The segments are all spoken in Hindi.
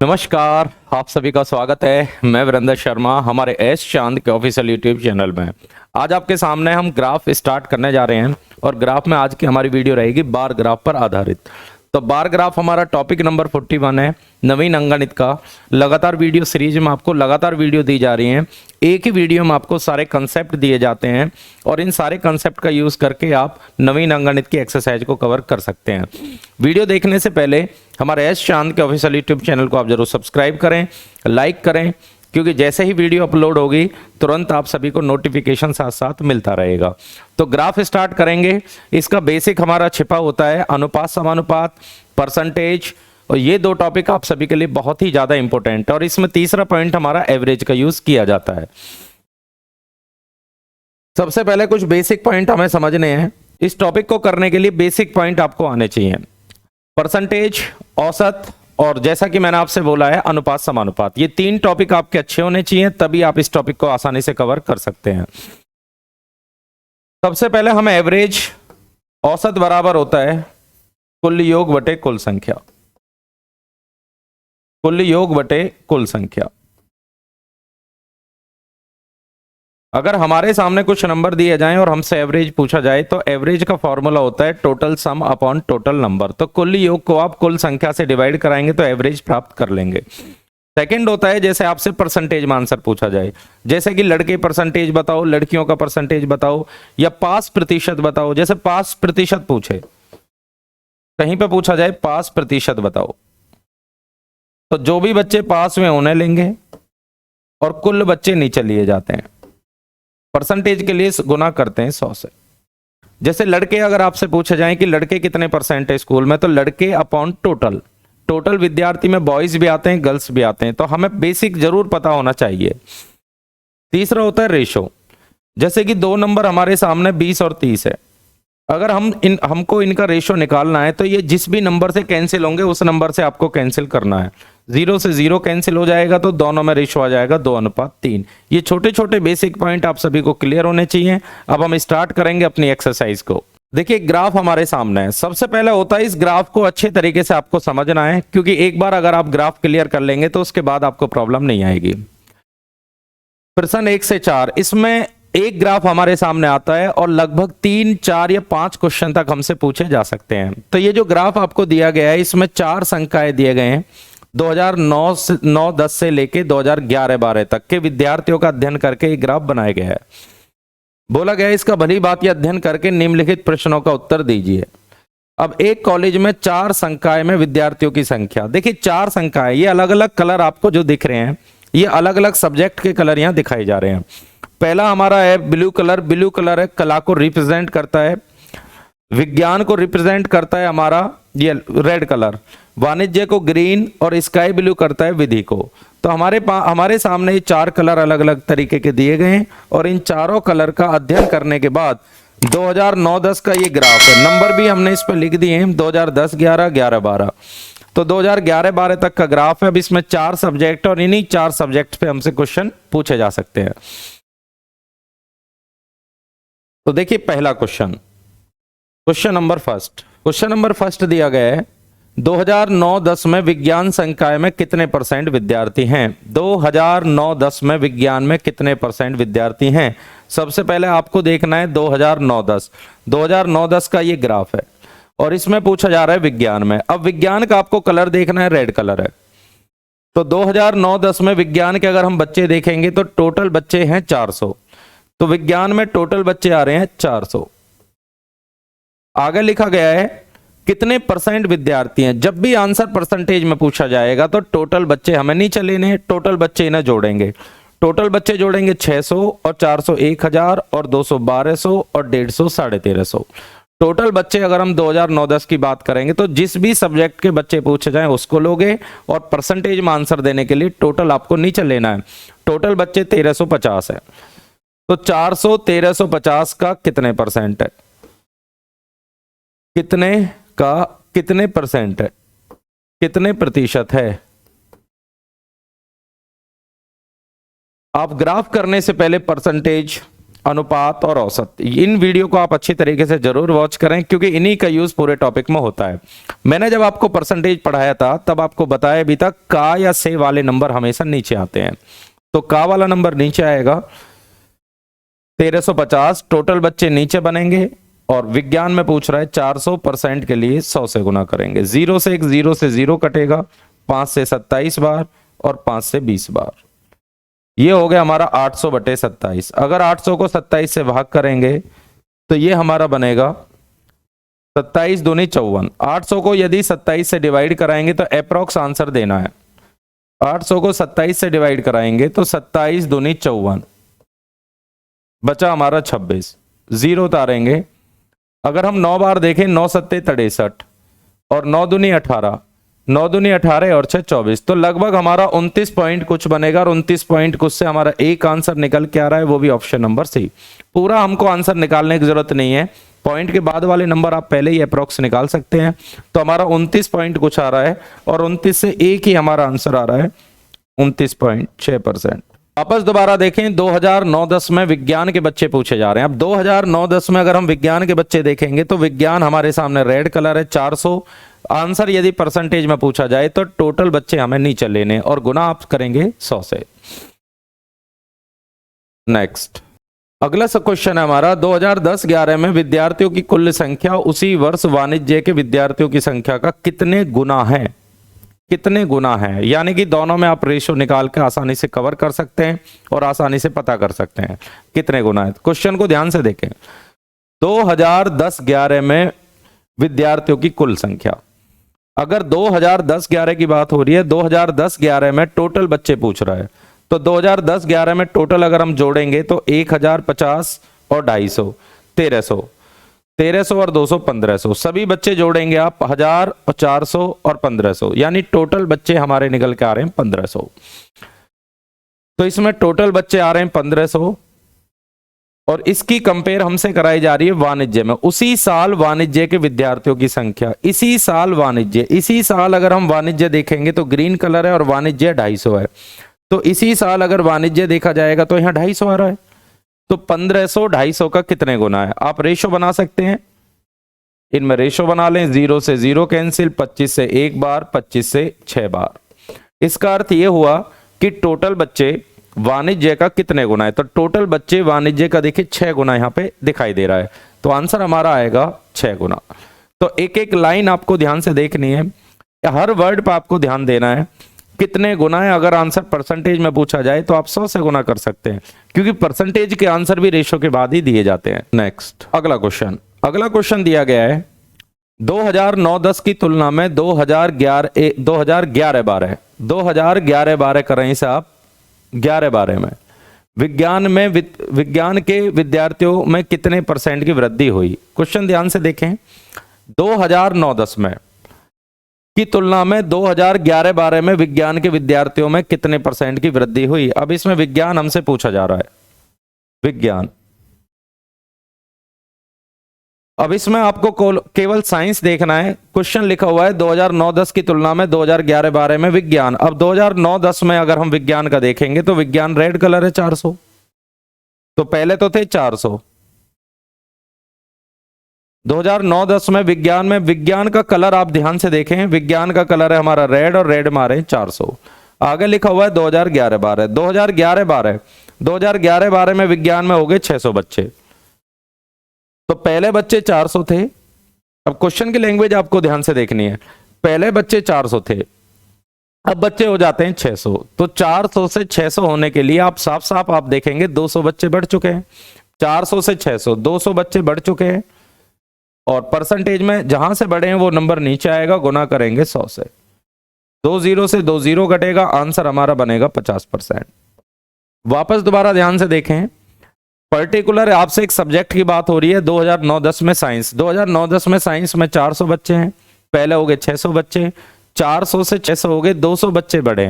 नमस्कार, आप सभी का स्वागत है। मैं वीरेंद्र शर्मा हमारे एस चांद के ऑफिशियल यूट्यूब चैनल में। आज आपके सामने हम ग्राफ स्टार्ट करने जा रहे हैं और ग्राफ में आज की हमारी वीडियो रहेगी बार ग्राफ पर आधारित। तो बार ग्राफ हमारा टॉपिक नंबर 41 है, नवीन अंकगणित का। लगातार वीडियो सीरीज में आपको लगातार वीडियो दी जा रही हैं। एक ही वीडियो में आपको सारे कंसेप्ट दिए जाते हैं और इन सारे कंसेप्ट का यूज़ करके आप नवीन अंकगणित की एक्सरसाइज को कवर कर सकते हैं। वीडियो देखने से पहले हमारे एस चांद के ऑफिशियल यूट्यूब चैनल को आप जरूर सब्सक्राइब करें, लाइक करें, क्योंकि जैसे ही वीडियो अपलोड होगी तुरंत आप सभी को नोटिफिकेशन साथ साथ मिलता रहेगा। तो ग्राफ स्टार्ट करेंगे। इसका बेसिक हमारा छिपा होता है अनुपात, समानुपात, परसेंटेज, और ये दो टॉपिक आप सभी के लिए बहुत ही ज्यादा इंपॉर्टेंट है। और इसमें तीसरा पॉइंट हमारा एवरेज का यूज किया जाता है। सबसे पहले कुछ बेसिक पॉइंट हमें समझने हैं। इस टॉपिक को करने के लिए बेसिक पॉइंट आपको आने चाहिए। परसेंटेज, औसत, और जैसा कि मैंने आपसे बोला है अनुपात, समानुपात, ये तीन टॉपिक आपके अच्छे होने चाहिए, तभी आप इस टॉपिक को आसानी से कवर कर सकते हैं। सबसे पहले हमें एवरेज, औसत बराबर होता है कुल योग बटे कुल संख्या। कुल योग बटे कुल संख्या। अगर हमारे सामने कुछ नंबर दिए जाएं और हमसे एवरेज पूछा जाए तो एवरेज का फॉर्मूला होता है total sum upon total number. तो कुल योग को आप कुल संख्या से डिवाइड कराएंगे तो एवरेज प्राप्त कर लेंगे। सेकंड होता है जैसे आपसे परसेंटेज में आंसर पूछा जाए, जैसे कि लड़के परसेंटेज बताओ, लड़कियों का परसेंटेज बताओ, या पास प्रतिशत बताओ। जैसे पास प्रतिशत पूछे, कहीं पे पूछा जाए पास प्रतिशत बताओ, तो जो भी बच्चे पास में उन्हें लेंगे और कुल बच्चे नीचे लिए जाते हैं। परसेंटेज के लिए गुना करते हैं 100 से। जैसे लड़के अगर आपसे पूछे जाए कि लड़के कितने परसेंट है स्कूल में, तो लड़के अपॉन टोटल। टोटल विद्यार्थी में बॉयज भी आते हैं, गर्ल्स भी आते हैं, तो हमें बेसिक जरूर पता होना चाहिए। तीसरा होता है रेशो। जैसे कि दो नंबर हमारे सामने 20 और 30 है। अगर हमको इनका रेशो निकालना है तो ये जिस भी नंबर से कैंसिल होंगे उस नंबर से आपको कैंसिल करना है। 0 से 0 कैंसिल हो जाएगा तो दोनों में रेशो आ जाएगा 2:3। ये छोटे छोटे बेसिक पॉइंट आप सभी को क्लियर होने चाहिए। अब हम स्टार्ट करेंगे अपनी एक्सरसाइज को। देखिए ग्राफ हमारे सामने है। सबसे पहले होता है इस ग्राफ को अच्छे तरीके से आपको समझना है, क्योंकि एक बार अगर आप ग्राफ क्लियर कर लेंगे तो उसके बाद आपको प्रॉब्लम नहीं आएगी। प्रश्न 1 से 4, इसमें एक ग्राफ हमारे सामने आता है और लगभग 3, 4 या 5 क्वेश्चन तक हमसे पूछे जा सकते हैं। तो ये जो ग्राफ आपको दिया गया है इसमें 4 संख्याएं दिए गए हैं। 2009-10 से लेके 2011-12 तक के विद्यार्थियों का अध्ययन करके एक ग्राफ बनाया गया है। बोला गया है इसका भली बात यह अध्ययन करके निम्नलिखित प्रश्नों का उत्तर दीजिए। अब एक कॉलेज में 4 संकाय में विद्यार्थियों की संख्या। देखिए 4 संकाय, ये अलग अलग कलर आपको जो दिख रहे हैं ये अलग अलग सब्जेक्ट के कलर यहां दिखाए जा रहे हैं। पहला हमारा है ब्लू कलर। ब्लू कलर है कला को रिप्रेजेंट करता है, विज्ञान को रिप्रेजेंट करता है हमारा ये रेड कलर, वाणिज्य को ग्रीन, और स्काई ब्लू करता है विधि को। तो हमारे सामने ये 4 कलर अलग अलग तरीके के दिए गए हैं और इन चारों कलर का अध्ययन करने के बाद 2009-10 का ये ग्राफ है। नंबर भी हमने इस पर लिख दिए हैं 2010-11, 11-12। तो 2011-12 तक का ग्राफ है। अब इसमें 4 सब्जेक्ट और इन्हीं 4 सब्जेक्ट पे हमसे क्वेश्चन पूछे जा सकते हैं। तो देखिए पहला क्वेश्चन, क्वेश्चन नंबर फर्स्ट दिया गया है 2009-10 में विज्ञान संकाय में कितने परसेंट विद्यार्थी हैं। 2009-10 में विज्ञान में कितने परसेंट विद्यार्थी हैं। सबसे पहले आपको देखना है 2009-10 का ये ग्राफ है और इसमें पूछा जा रहा है विज्ञान में। अब विज्ञान का आपको कलर देखना है, रेड कलर है। तो 2009-10 में विज्ञान के अगर हम बच्चे देखेंगे तो टोटल बच्चे हैं 400। तो विज्ञान में टोटल बच्चे आ रहे हैं 400। आगे लिखा गया है कितने परसेंट विद्यार्थी हैं। जब भी आंसर परसेंटेज में पूछा जाएगा तो टोटल बच्चे हमें नहीं चलेने, टोटल बच्चे इन्हें जोड़ेंगे। टोटल बच्चे जोड़ेंगे 600 और 400 1000 और 200 1200 और 150 1350। टोटल बच्चे अगर हम 2009-10 की बात करेंगे तो जिस भी सब्जेक्ट के बच्चे पूछे जाएं उसको लोगे, और परसेंटेज में आंसर देने के लिए टोटल आपको नीचे लेना है। टोटल बच्चे 1350 है। तो 400 1350 का कितने परसेंट है, कितने परसेंट है, कितने प्रतिशत है। आप ग्राफ करने से पहले परसेंटेज अनुपात और औसत। इन वीडियो को आप अच्छी तरीके से जरूर वॉच करें क्योंकि इन्हीं का यूज पूरे टॉपिक में होता है। मैंने जब आपको परसेंटेज पढ़ाया था तब आपको बताया भी था का या से वाले नंबर हमेशा नीचे आते हैं। तो का वाला नंबर नीचे आएगा 1350, टोटल बच्चे नीचे बनेंगे और विज्ञान में पूछ रहा है 400% के लिए 100 से गुना करेंगे। 0 से 1 0 से 0 कटेगा, 5 से 27 बार और 5 से 20 बार। ये हो गया हमारा 800/27। अगर 800 को 27 से भाग करेंगे तो ये हमारा बनेगा 27 दूनी 54। 800 को यदि 27 से डिवाइड कराएंगे तो अप्रोक्स आंसर देना है। 800 को 27 से डिवाइड कराएंगे तो 27 दूनी 54, बचा हमारा 26, 0 उतारेंगे। अगर हम 9 बार देखें, 9 सत्ते 63 और 9 दूनी 18, 9 दूनी 18 और 6 24, तो लगभग हमारा 29 पॉइंट कुछ बनेगा और 29 पॉइंट कुछ से हमारा एक आंसर निकल के आ रहा है, वो भी ऑप्शन नंबर सी। पूरा हमको आंसर निकालने की जरूरत नहीं है, पॉइंट के बाद वाले नंबर आप पहले ही अप्रोक्स निकाल सकते हैं। तो हमारा 29 पॉइंट कुछ आ रहा है और 29 से एक ही हमारा आंसर आ रहा है 29.6%। वापस दोबारा देखें, 2009-10 में विज्ञान के बच्चे पूछे जा रहे हैं। अब 2009-10 में अगर हम विज्ञान के बच्चे देखेंगे तो विज्ञान हमारे सामने रेड कलर है 400। आंसर यदि परसेंटेज में पूछा जाए तो टोटल बच्चे हमें नीचे लेने और गुना आप करेंगे 100 से। नेक्स्ट, अगला सब क्वेश्चन है हमारा 2010-11 में विद्यार्थियों की कुल संख्या उसी वर्ष वाणिज्य के विद्यार्थियों की संख्या का कितने गुना है। कितने गुना है, यानी कि दोनों में आप रेशो निकाल के आसानी से कवर कर सकते हैं और आसानी से पता कर सकते हैं कितने गुना है। क्वेश्चन को ध्यान से देखें, 2010-11 में विद्यार्थियों की कुल संख्या, अगर 2010-11 की बात हो रही है, 2010-11 में टोटल बच्चे पूछ रहा है, तो 2010-11 में टोटल अगर हम जोड़ेंगे तो 1050 और 250, 1300 और 200 1500, सभी बच्चे जोड़ेंगे आप 1000 और 400 और 1500, यानी टोटल बच्चे हमारे निकल के आ रहे हैं 1500। तो इसमें टोटल बच्चे आ रहे हैं 1500 और इसकी कंपेयर हमसे कराई जा रही है वाणिज्य में। उसी साल वाणिज्य के विद्यार्थियों की संख्या, इसी साल वाणिज्य, इसी साल अगर हम वाणिज्य देखेंगे तो ग्रीन कलर है और वाणिज्य 250 है। तो इसी साल अगर वाणिज्य देखा जाएगा तो यहाँ 250 आ रहा है। तो 1500 250 का कितने गुना है, आप रेशो बना सकते हैं। इनमें रेशो बना लें, 0 से 0 कैंसिल, 25 से 1 बार, 25 से 6 बार। इसका अर्थ यह हुआ कि टोटल बच्चे वाणिज्य का कितने गुना है। तो टोटल बच्चे वाणिज्य का देखिए 6 गुना यहां पे दिखाई दे रहा है, तो आंसर हमारा आएगा 6 गुना। तो एक एक लाइन आपको ध्यान से देखनी है, हर वर्ड पर आपको ध्यान देना है कितने गुना है। अगर आंसर परसेंटेज में पूछा जाए तो आप 100 से गुना कर सकते हैं, क्योंकि परसेंटेज के आंसर भी रेशो के बाद ही दिए जाते हैं। नेक्स्ट, अगला क्वेश्चन दिया गया है 2009-10 की तुलना में 2011-12 करें इसे आप 11-12 में विज्ञान के विद्यार्थियों में कितने परसेंट की वृद्धि हुई। क्वेश्चन ध्यान से देखें, 2009-10 में की तुलना में 2011-12 में विज्ञान के विद्यार्थियों में कितने परसेंट की वृद्धि हुई। अब इसमें विज्ञान हमसे पूछा जा रहा है, विज्ञान। अब इसमें आपको केवल साइंस देखना है। क्वेश्चन लिखा हुआ है 2009-10 की तुलना में 2011-12 में विज्ञान। अब 2009-10 में अगर हम विज्ञान का देखेंगे तो विज्ञान रेड कलर है 400, तो पहले तो थे 400। 2009-10 में विज्ञान का कलर आप ध्यान से देखें, विज्ञान का कलर है हमारा रेड और रेड मारे 400। आगे लिखा हुआ है 2011-12 में विज्ञान में हो गए 600 बच्चे, तो पहले बच्चे 400 थे। अब क्वेश्चन की लैंग्वेज आपको ध्यान से देखनी है, पहले बच्चे 400 थे, अब बच्चे हो जाते हैं 600। तो 400 से 600 होने के लिए आप साफ साफ आप देखेंगे 200 बच्चे बढ़ चुके हैं। 400 से 600 200 बच्चे बढ़ चुके हैं और परसेंटेज में जहां से बढ़े हैं वो नंबर नीचे आएगा, गुना करेंगे 100 से। 20 से 20 कटेगा, आंसर हमारा बनेगा 50%। वापस दोबारा ध्यान से देखें, पर्टिकुलर आपसे एक सब्जेक्ट की बात हो रही है 2009-10 में साइंस। 2009-10 में साइंस में 400 बच्चे हैं, पहले हो गए 600 बच्चे, 400 से 600 हो गए, 200 बच्चे बढ़े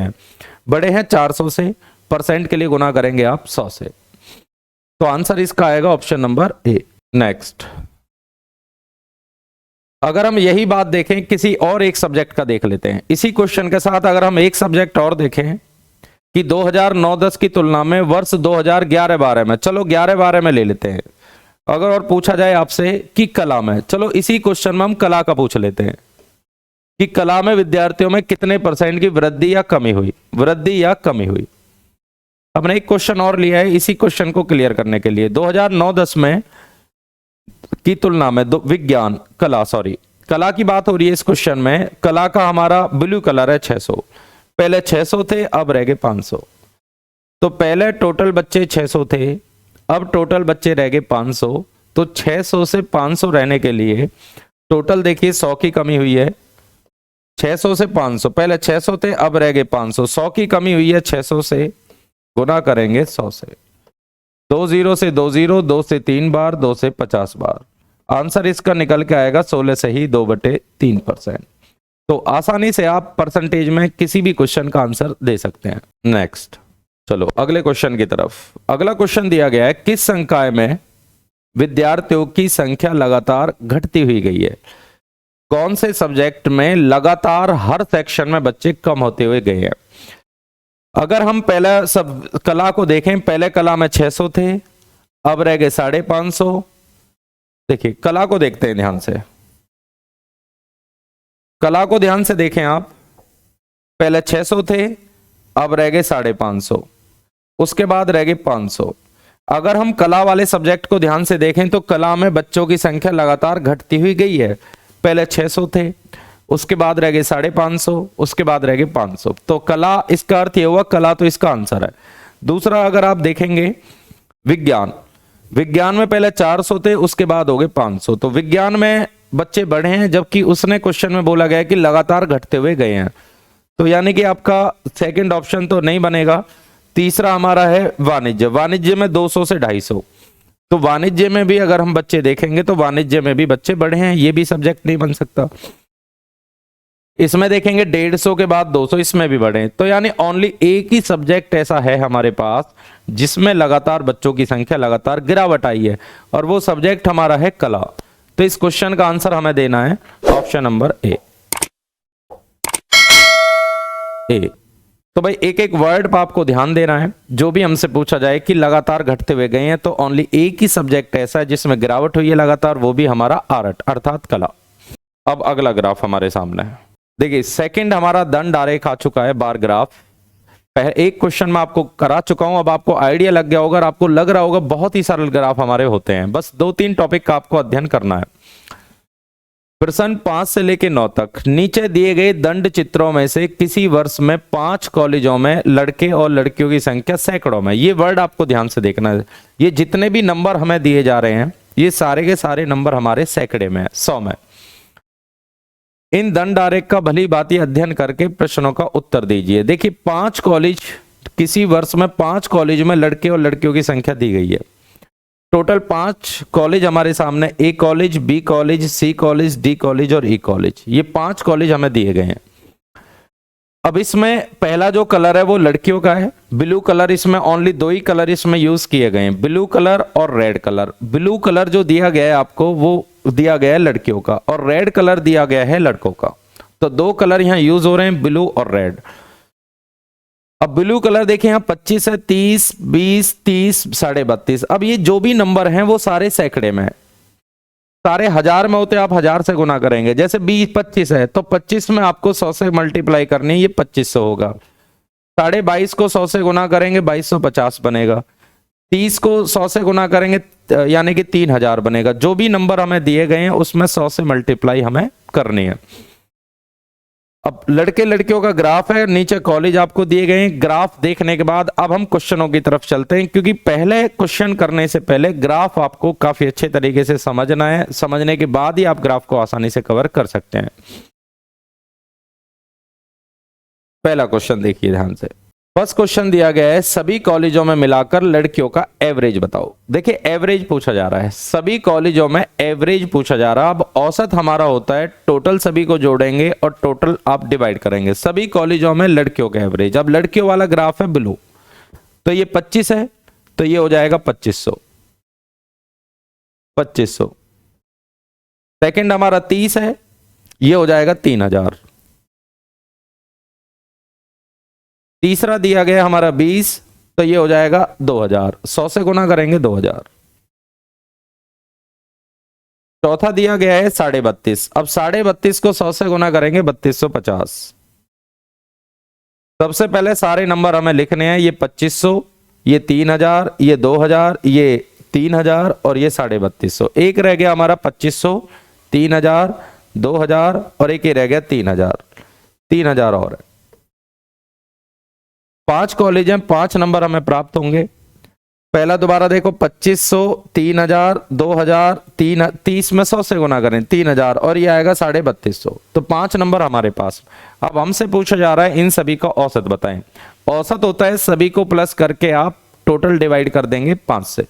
हैं 400 से, परसेंट के लिए गुना करेंगे आप 100 से। तो आंसर इसका आएगा ऑप्शन नंबर ए। नेक्स्ट, अगर हम यही बात देखें किसी और एक सब्जेक्ट का देख लेते हैं, इसी क्वेश्चन के साथ अगर हम एक सब्जेक्ट और देखें कि 2009-10 की तुलना में वर्ष 2011-12 में, चलो 11-12 में ले लेते हैं। अगर और पूछा जाए आपसे कि कला में, चलो इसी क्वेश्चन में हम कला का पूछ लेते हैं कि कला में विद्यार्थियों में कितने % की वृद्धि या कमी हुई, वृद्धि या कमी हुई। हमने एक क्वेश्चन और लिया है इसी क्वेश्चन को क्लियर करने के लिए। 2009-10 में की तुलना में विज्ञान कला की बात हो रही है इस क्वेश्चन में। कला का हमारा ब्लू कलर है 600, पहले 600 थे, अब रह गए 500। तो पहले टोटल बच्चे 600 थे, अब टोटल बच्चे रह गए 500। तो 600 से 500 रहने के लिए टोटल देखिए 100 की कमी हुई है। 600 से 500, पहले 600 थे, अब रह गए 500, 100 की कमी हुई है। 600 से गुना करेंगे 100 से, 2 0 से 2 0, 2 से 3 बार, 2 से 50 बार। आंसर इसका निकल के आएगा 16 से ही 2/3%। तो आसानी से आप परसेंटेज में किसी भी क्वेश्चन का आंसर दे सकते हैं। नेक्स्ट, चलो अगले क्वेश्चन की तरफ। अगला क्वेश्चन दिया गया है, किस संकाय में विद्यार्थियों की संख्या लगातार घटती हुई गई है? कौन से सब्जेक्ट में लगातार हर सेक्शन में बच्चे कम होते हुए गए हैं? अगर हम पहले सब कला को देखें, पहले कला में 600 थे, अब रह गए 550। देखिए कला को देखते हैं ध्यान से, कला को ध्यान से देखें आप। पहले 600 थे, अब रह गए 550, उसके बाद रह गए 500। अगर हम कला वाले सब्जेक्ट को ध्यान से देखें तो कला में बच्चों की संख्या लगातार घटती हुई गई है। पहले 600 थे, उसके बाद रह गए 550, उसके बाद रह गए 500। तो कला, इसका अर्थ ये हुआ कला तो इसका आंसर है। दूसरा अगर आप देखेंगे विज्ञान, विज्ञान में पहले 400 थे, उसके बाद हो गए 500। तो विज्ञान में बच्चे बढ़े हैं, जबकि उसने क्वेश्चन में बोला गया कि लगातार घटते हुए गए हैं। तो यानी कि आपका सेकंड ऑप्शन तो नहीं बनेगा। तीसरा हमारा है वाणिज्य, वाणिज्य में 200 से 250। तो वाणिज्य में भी अगर हम बच्चे देखेंगे तो वाणिज्य में भी बच्चे बढ़े हैं, ये भी सब्जेक्ट नहीं बन सकता। इसमें देखेंगे 150 के बाद 200, इसमें भी बढ़े। तो यानी ओनली एक ही सब्जेक्ट ऐसा है हमारे पास जिसमें लगातार बच्चों की संख्या लगातार गिरावट आई है, और वो सब्जेक्ट हमारा है कला। तो इस क्वेश्चन का आंसर हमें देना है ऑप्शन नंबर ए। तो भाई एक एक वर्ड पर आपको ध्यान देना है। जो भी हमसे पूछा जाए कि लगातार घटते हुए गए हैं, तो ओनली एक ही सब्जेक्ट ऐसा है जिसमें गिरावट हुई है लगातार, वो भी हमारा आर्ट अर्थात कला। अब अगला ग्राफ हमारे सामने है। देखिए सेकंड हमारा दंड आरेख आ चुका है, बार ग्राफ। पहले एक क्वेश्चन मैं आपको करा चुका हूं, अब आपको आइडिया लग गया होगा और आपको लग रहा होगा बहुत ही सरल ग्राफ हमारे होते हैं। बस 2-3 टॉपिक का आपको अध्ययन करना है। प्रश्न 5 से लेकर 9 तक नीचे दिए गए दंड चित्रों में से किसी वर्ष में 5 कॉलेजों में लड़के और लड़कियों की संख्या सैकड़ों में। ये वर्ड आपको ध्यान से देखना है। ये जितने भी नंबर हमें दिए जा रहे हैं, ये सारे के सारे नंबर हमारे सैकड़े में है, 100 में। इन दंड आरेख का भली भांति अध्ययन करके प्रश्नों का उत्तर दीजिए। देखिए 5 कॉलेज, किसी वर्ष में 5 कॉलेज में लड़के और लड़कियों की संख्या दी गई है। टोटल 5 कॉलेज हमारे सामने, ए कॉलेज, बी कॉलेज, सी कॉलेज, डी कॉलेज और ई कॉलेज, ये 5 कॉलेज हमें दिए गए हैं। अब इसमें पहला जो कलर है वो लड़कियों का है, ब्लू कलर। इसमें ओनली 2 ही कलर इसमें यूज किए गए हैं, ब्लू कलर और रेड कलर। ब्लू कलर जो दिया गया है आपको वो दिया गया है लड़कियों का, और रेड कलर दिया गया है लड़कों का। तो 2 कलर यहां यूज हो रहे हैं, ब्लू और रेड। अब ब्लू कलर देखिए यहां 25 है, 30, 20, 30, 32.5। अब ये जो भी नंबर हैं वो सारे सैकड़े में है, सारे हजार में होते, आप 1000 से गुना करेंगे। जैसे 25 है तो 25 में आपको 100 से मल्टीप्लाई करनी है, ये 2500 होगा। 22.5 को 100 से गुना करेंगे 2250 बनेगा। 30 को 100 से गुना करेंगे यानी कि 3000 बनेगा। जो भी नंबर हमें दिए गए हैं उसमें 100 से मल्टीप्लाई हमें करनी है। अब लड़के लड़कियों का ग्राफ है, नीचे कॉलेज आपको दिए गए हैं। ग्राफ देखने के बाद अब हम क्वेश्चनों की तरफ चलते हैं, क्योंकि पहले क्वेश्चन करने से पहले ग्राफ आपको काफी अच्छे तरीके से समझना है। समझने के बाद ही आप ग्राफ को आसानी से कवर कर सकते हैं। पहला क्वेश्चन देखिए ध्यान से। फर्स्ट क्वेश्चन दिया गया है, सभी कॉलेजों में मिलाकर लड़कियों का एवरेज बताओ। देखिए एवरेज पूछा जा रहा है, सभी कॉलेजों में एवरेज पूछा जा रहा है। अब औसत हमारा होता है टोटल, सभी को जोड़ेंगे और टोटल आप डिवाइड करेंगे। सभी कॉलेजों में लड़कियों का एवरेज। अब लड़कियों वाला ग्राफ है ब्लू, तो ये 25 है, तो ये हो जाएगा 2500। 2500। सेकंड हमारा 30 है, ये हो जाएगा 3000। तीसरा दिया गया हमारा 20, तो ये हो जाएगा 2000, 100 से गुना करेंगे 2000। चौथा दिया गया है 32.5, अब 32.5 को 100 से गुना करेंगे 3250। सबसे पहले सारे नंबर हमें लिखने हैं, ये 2500, ये 3000, ये 2000, ये 3000 और ये 3250। एक रह गया हमारा 2500, 3000, 2000 और एक ही रह गया 3000, 3000 और है। 5 कॉलेज हैं, 5 नंबर हमें प्राप्त होंगे। पहला दोबारा देखो, 2500, 3000, 2000, 30 में 100 से गुना करें 3000 और ये आएगा 3250। तो 5 नंबर हमारे पास। अब हमसे पूछा जा रहा है इन सभी का औसत बताएं। औसत होता है सभी को प्लस करके आप टोटल डिवाइड कर देंगे 5 से।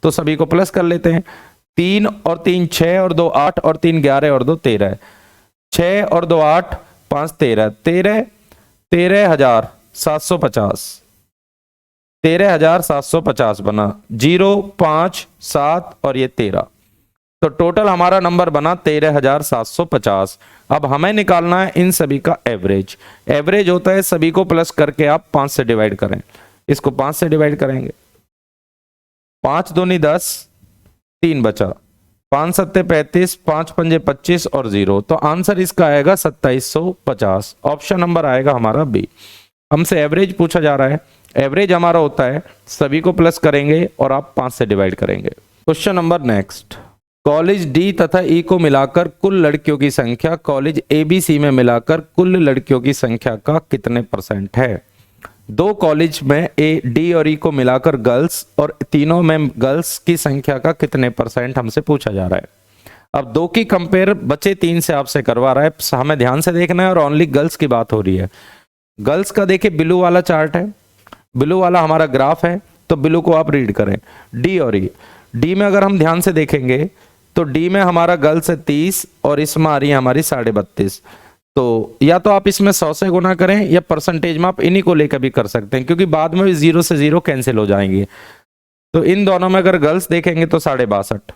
तो सभी को प्लस कर लेते हैं। 3 और 3 6 और 2 8 और 3 11 और 2 13, 6 और 2 8, 5 13, 13,750, 13,750 बना। 0 5 7 और ये 13, तो टोटल हमारा नंबर बना 13,750। अब हमें निकालना है इन सभी का एवरेज। एवरेज होता है सभी को प्लस करके आप 5 से डिवाइड करें। इसको 5 से डिवाइड करेंगे, 5 दूनी 10, 3 बचा, 5 सत्ते 35, 5 पंजे 25 और 0, तो आंसर इसका आएगा 2750। ऑप्शन नंबर आएगा हमारा बी। हमसे एवरेज पूछा जा रहा है। एवरेज हमारा होता है सभी को प्लस करेंगे और आप 5 से डिवाइड करेंगे। Question number next, college D तथा ई को मिलाकर कुल लड़कियों की संख्या कॉलेज ए बी सी में मिलाकर कुल लड़कियों की संख्या का कितने परसेंट है। दो कॉलेज में ए डी और ई को मिलाकर गर्ल्स और तीनों में गर्ल्स की संख्या का कितने परसेंट हमसे पूछा जा रहा है। अब दो की कंपेयर बचे 3 से आपसे करवा रहा है, हमें ध्यान से देखना है और ओनली गर्ल्स की बात हो रही है। गर्ल्स का देखिए ब्लू वाला चार्ट है, ब्लू वाला हमारा ग्राफ है, तो ब्लू को आप रीड करें। डी और ई, डी में अगर हम ध्यान से देखेंगे तो डी में हमारा गर्ल्स है 30 और इसमें आ रही है हमारी 32.5। तो या तो आप इसमें 100 से गुना करें या परसेंटेज में आप इन्हीं को लेकर भी कर सकते हैं, क्योंकि बाद में भी 0 से 0 कैंसिल हो जाएंगे। तो इन दोनों में अगर गर्ल्स देखेंगे तो 62.5।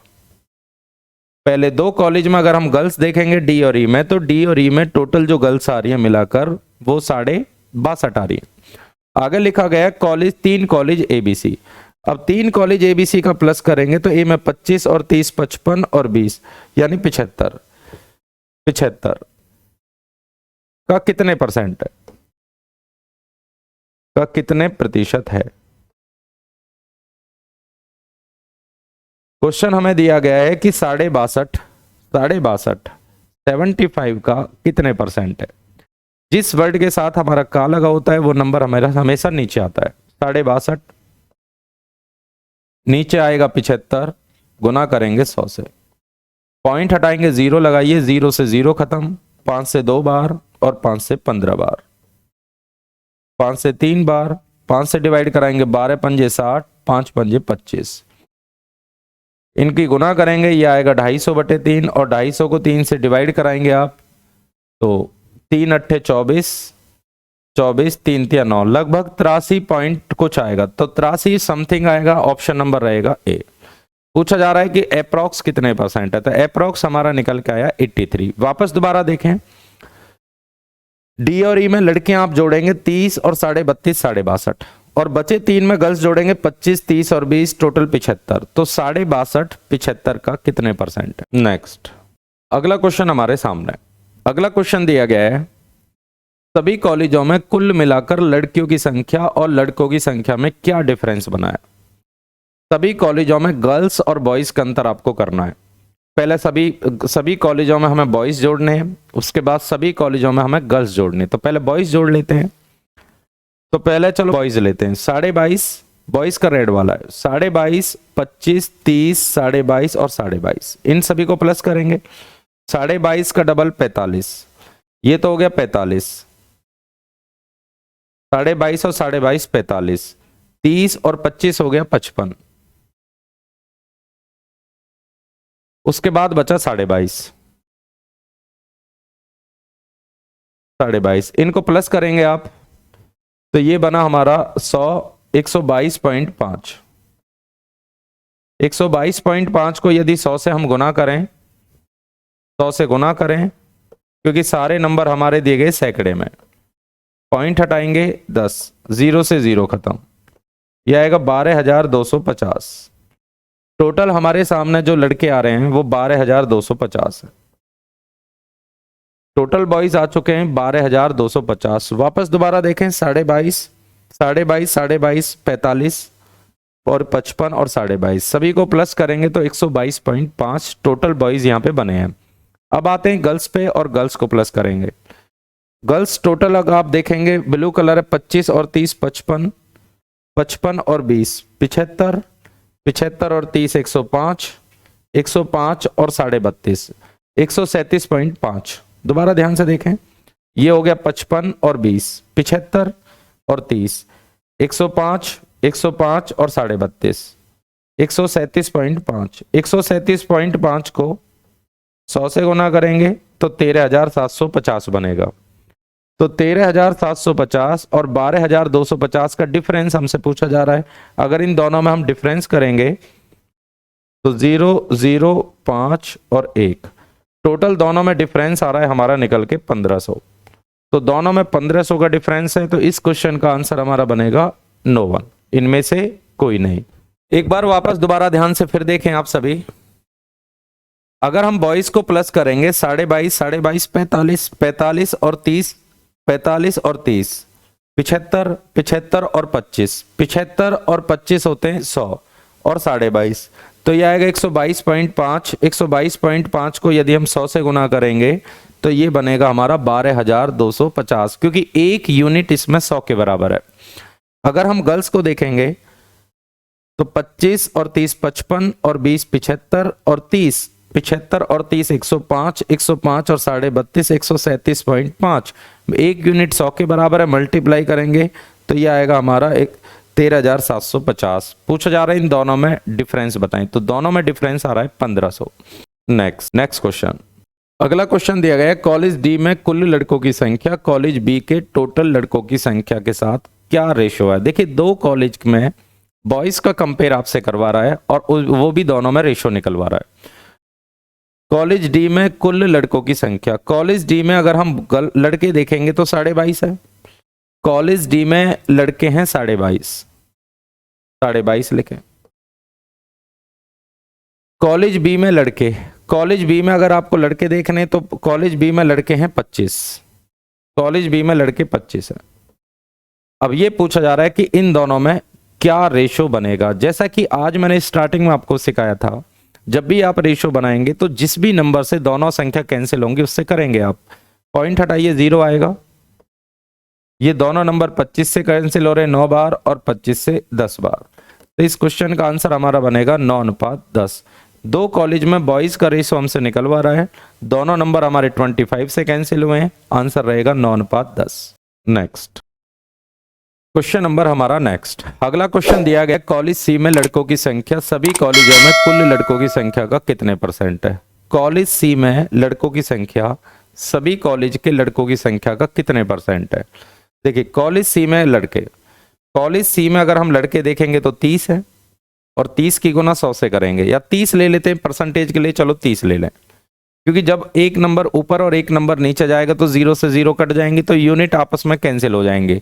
पहले दो कॉलेज में अगर हम गर्ल्स देखेंगे डी और ई में, तो डी और ई में टोटल जो गर्ल्स आ रही है मिलाकर वो 62.5 आ रही है। आगे लिखा गया कॉलेज 3 कॉलेज एबीसी। अब 3 कॉलेज एबीसी का प्लस करेंगे तो ए में 25 और 30 55 और 20 यानी 75। 75 का कितने परसेंट है, का कितने प्रतिशत है। क्वेश्चन हमें दिया गया है कि 62.5 75 का कितने परसेंट है। जिस वर्ड के साथ हमारा का लगा होता है वो नंबर हमारा हमेशा नीचे आता है। 62.5 नीचे आएगा 75, गुना करेंगे 100 से, पॉइंट हटाएंगे 0 लगाइए, 0 से 0 खत्म, 5 से 2 बार और 5 से 15 बार, 5 से 3 बार, 5 से डिवाइड कराएंगे 12 पंजे 60, 5 पंजे 25, इनकी गुना करेंगे ये आएगा 250/3 और 250 को 3 से डिवाइड कराएंगे आप तो 3 अट्ठे 24, 24 3 तिया 9, लगभग 83 पॉइंट कुछ आएगा। तो 83 समथिंग आएगा। ऑप्शन नंबर रहेगा ए। पूछा जा रहा है कि अप्रॉक्स कितने परसेंट है, तो अप्रॉक्स हमारा निकल के आया 83। वापस दोबारा देखें, डी और ई में लड़कियां आप जोड़ेंगे 30 और 32.5 62.5 और बचे 3 में गर्ल्स जोड़ेंगे 25 30 और 20 टोटल 75। तो 62.5 75 का कितने परसेंट है। नेक्स्ट अगला क्वेश्चन हमारे सामने। अगला क्वेश्चन दिया गया है सभी कॉलेजों में कुल मिलाकर लड़कियों की संख्या और लड़कों की संख्या में क्या डिफरेंस बना है। सभी कॉलेजों में गर्ल्स और बॉयज का अंतर आपको करना है। पहले सभी कॉलेजों में हमें बॉयज जोड़ने हैं, उसके बाद सभी कॉलेजों में हमें गर्ल्स जोड़ने हैं। तो पहले बॉयज जोड़ लेते हैं। तो पहले चलो बॉयज लेते हैं। 22.5 बॉयज का रेड वाला है, 22.5 25 30 22.5 और 22.5 इन सभी को प्लस करेंगे। 22.5 का डबल 45, ये तो हो गया 45, 22.5 और 22.5 45, 30 और 25 हो गया 55, उसके बाद बचा 22.5 इनको प्लस करेंगे आप तो ये बना हमारा 122.5। 122.5 को यदि 100 से हम गुना करें, 100 से गुना करें, क्योंकि सारे नंबर हमारे दिए गए सैकड़े में, पॉइंट हटाएंगे 10, 0 से 0 खत्म, यह आएगा 12,250। टोटल हमारे सामने जो लड़के आ रहे हैं वो 12,250 है। टोटल बॉयज आ चुके हैं 12,250। वापस दोबारा देखें, 22.5, 22.5, 22.5, 45 और 55 और 22.5 सभी को प्लस करेंगे तो 122.5 टोटल बॉयज यहाँ पे बने हैं। अब आते हैं गर्ल्स पे और गर्ल्स को प्लस करेंगे। गर्ल्स टोटल अगर आप देखेंगे ब्लू कलर है 25 और 30 55, 55 और 20 75, 75 और 30 105, 105 और 32.5 137.5। दोबारा ध्यान से देखें, ये हो गया 55 और 20, 75 और 30 105, 105 और 32.5 137.5। 137.5 को 100 से गुना करेंगे तो 13,750 बनेगा। तो 13,750 और 12,250 का डिफरेंस हमसे पूछा जा रहा है। अगर इन दोनों में हम डिफरेंस करेंगे तो 0, 0, 5 और 1, टोटल दोनों में डिफरेंस आ रहा है हमारा निकल के 1500। तो दोनों में 1500 का डिफरेंस है, तो इस क्वेश्चन का आंसर हमारा बनेगा नो वन, इनमें से कोई नहीं। एक बार वापस दोबारा ध्यान से फिर देखें आप सभी। अगर हम बॉयज को प्लस करेंगे 22.5, 22.5, 45, 45 और 30, 45 और 30, 75, 75 और 25, 75 और 25 होते हैं 100 और 22.5, तो यह आएगा 122.5। 122.5 को यदि हम 100 से गुना करेंगे तो ये बनेगा हमारा 12,250, क्योंकि एक यूनिट इसमें 100 के बराबर है। अगर हम गर्ल्स को देखेंगे तो 25 और 30 55 और 20 75 और 30, 75 और 30 105, 105 और 32.5 137.5, एक यूनिट 100 के बराबर है, मल्टीप्लाई करेंगे तो ये आएगा हमारा 13,750। पूछा जा रहा है इन दोनों में डिफरेंस बताएं, तो दोनों में डिफरेंस आ रहा है 1500। Next question. अगला क्वेश्चन दिया गया है, कॉलेज डी में कुल लड़कों की संख्या कॉलेज बी के टोटल लड़कों की संख्या के साथ क्या रेशो है। देखिए, दो कॉलेज में बॉयज का कंपेयर आपसे करवा रहा है और वो भी दोनों में रेशो निकलवा रहा है। कॉलेज डी में कुल लड़कों की संख्या, कॉलेज डी में अगर हम लड़के देखेंगे तो 22.5 है। कॉलेज डी में लड़के हैं 22.5, 22.5 लिखें। कॉलेज बी में लड़के, कॉलेज बी में अगर आपको लड़के देखने तो कॉलेज बी में लड़के हैं 25, कॉलेज बी में लड़के 25 है। अब ये पूछा जा रहा है कि इन दोनों में क्या रेशो बनेगा। जैसा कि आज मैंने स्टार्टिंग में आपको सिखाया था, जब भी आप रेशो बनाएंगे तो जिस भी नंबर से दोनों संख्या कैंसिल होंगी उससे करेंगे आप। पॉइंट हटाइए, 0 आएगा। ये दोनों नंबर 25 से कैंसिल हो रहे हैं 9 बार और 25 से 10 बार, तो इस क्वेश्चन का आंसर हमारा बनेगा 9:10। दो कॉलेज में बॉयज का रेशो हमसे निकलवा रहा है, दोनों नंबर हमारे 25 से कैंसिल हुए हैं, आंसर रहेगा 9:10। नेक्स्ट क्वेश्चन नंबर हमारा नेक्स्ट। अगला क्वेश्चन दिया गया, कॉलेज सी में लड़कों की संख्या सभी कॉलेजों में कुल लड़कों की संख्या का कितने % है। कॉलेज सी में लड़कों की संख्या सभी कॉलेज के लड़कों की संख्या का कितने % है। देखिए, कॉलेज सी में लड़के, कॉलेज सी में अगर हम लड़के देखेंगे तो 30 है और 30 की गुना 100 से करेंगे, या 30 ले लेते हैं परसेंटेज के लिए, चलो 30 ले लें, क्योंकि जब एक नंबर ऊपर और एक नंबर नीचे जाएगा तो 0 से 0 कट जाएंगे, तो यूनिट आपस में कैंसिल हो जाएंगे।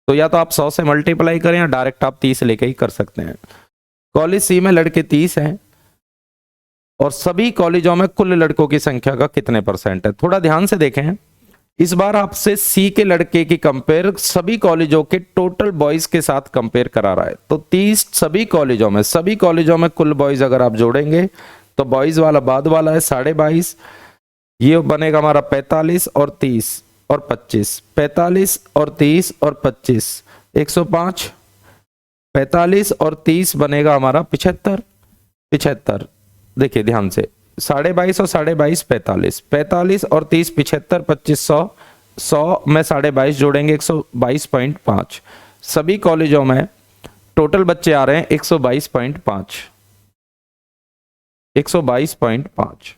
तो या तो आप 100 से मल्टीप्लाई करें या डायरेक्ट आप 30 लेके ही कर सकते हैं। कॉलेज सी में लड़के 30 हैं और सभी कॉलेजों में कुल लड़कों की संख्या का कितने % है। थोड़ा ध्यान से देखें, इस बार आपसे सी के लड़के की कंपेयर सभी कॉलेजों के टोटल बॉयज के साथ कंपेयर करा रहा है। तो 30 सभी कॉलेजों में कुल बॉयज अगर आप जोड़ेंगे तो बॉयज वाला बाद वाला है 22.5, ये बनेगा हमारा 45 और 30 और 25, 45 और 30 और 25 105, 45 और 30 बनेगा हमारा 75, 75। देखिए ध्यान से, 22.5 और 22.5 45, 45 और 30 75, 25 100, 100 में 22.5 जोड़ेंगे 122.5। सभी कॉलेजों में टोटल बच्चे आ रहे हैं 122.5, 122.5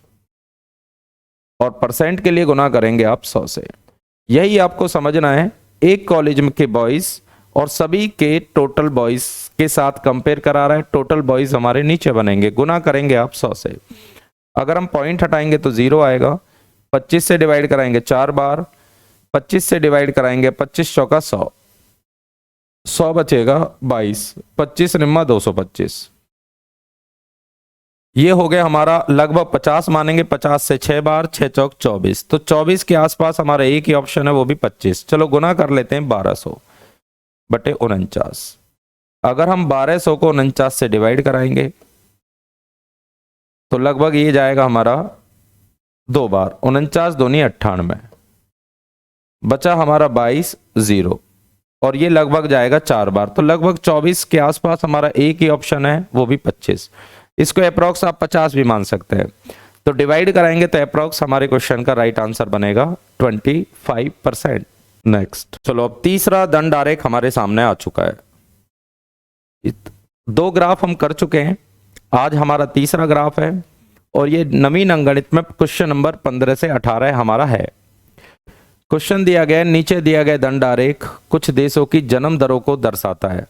और परसेंट के लिए गुना करेंगे आप 100 से। यही आपको समझना है, एक कॉलेज के बॉयज और सभी के टोटल बॉयज के साथ कंपेयर करा रहा है। टोटल बॉयज हमारे नीचे बनेंगे, गुना करेंगे आप 100 से। अगर हम पॉइंट हटाएंगे तो 0 आएगा, 25 से डिवाइड कराएंगे 4 बार, 25 से डिवाइड कराएंगे, 25 चौका 100, 100 बचेगा 22, 25 निम्मा 225। ये हो गया हमारा लगभग 50 मानेंगे, 50 से 6 बार, 6 चौक 24, तो 24 के आसपास हमारा एक ही ऑप्शन है, वो भी 25। चलो गुना कर लेते हैं 1200 बटे 49। अगर हम 1200 को 49 से डिवाइड कराएंगे तो लगभग ये जाएगा हमारा 2 बार, 49 दूनी 98, बचा हमारा 22 0, और ये लगभग जाएगा 4 बार, तो लगभग 24 के आसपास हमारा एक ही ऑप्शन है, वो भी 25। इसको अप्रॉक्स आप 50 भी मान सकते हैं। तो डिवाइड कराएंगे तो अप्रॉक्स हमारे क्वेश्चन का राइट आंसर बनेगा 25%। नेक्स्ट, चलो अब तीसरा दंड आरेख हमारे सामने आ चुका है। 2 ग्राफ हम कर चुके हैं, आज हमारा तीसरा ग्राफ है, और ये नवीन अंकगणित में क्वेश्चन नंबर 15 से 18 हमारा है। क्वेश्चन दिया गया, नीचे दिया गया दंड आरेख कुछ देशों की जन्म दरों को दर्शाता है।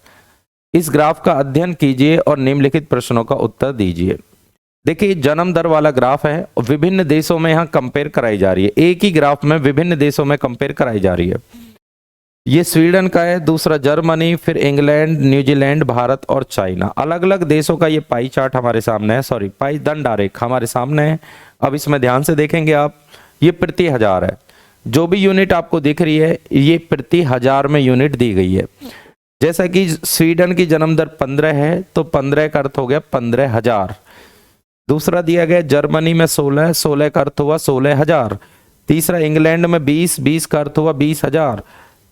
इस ग्राफ का अध्ययन कीजिए और निम्नलिखित प्रश्नों का उत्तर दीजिए। देखिए जन्म दर वाला ग्राफ है, विभिन्न देशों में यहाँ कंपेयर कराई जा रही है, एक ही ग्राफ में विभिन्न देशों में कंपेयर कराई जा रही है। ये स्वीडन का है, दूसरा जर्मनी, फिर इंग्लैंड, न्यूजीलैंड, भारत और चाइना। अलग अलग देशों का ये पाई चार्ट हमारे सामने है, सॉरी पाई दंड आरेख हमारे सामने है। अब इसमें ध्यान से देखेंगे आप, ये प्रति हजार है, जो भी यूनिट आपको दिख रही है ये प्रति हजार में यूनिट दी गई है। जैसा कि स्वीडन की जन्म दर 15 है, तो 15 का अर्थ हो गया 15,000। दूसरा दिया गया जर्मनी में 16, 16 का अर्थ हुआ 16,000। तीसरा इंग्लैंड में 20, 20 का अर्थ हुआ 20,000।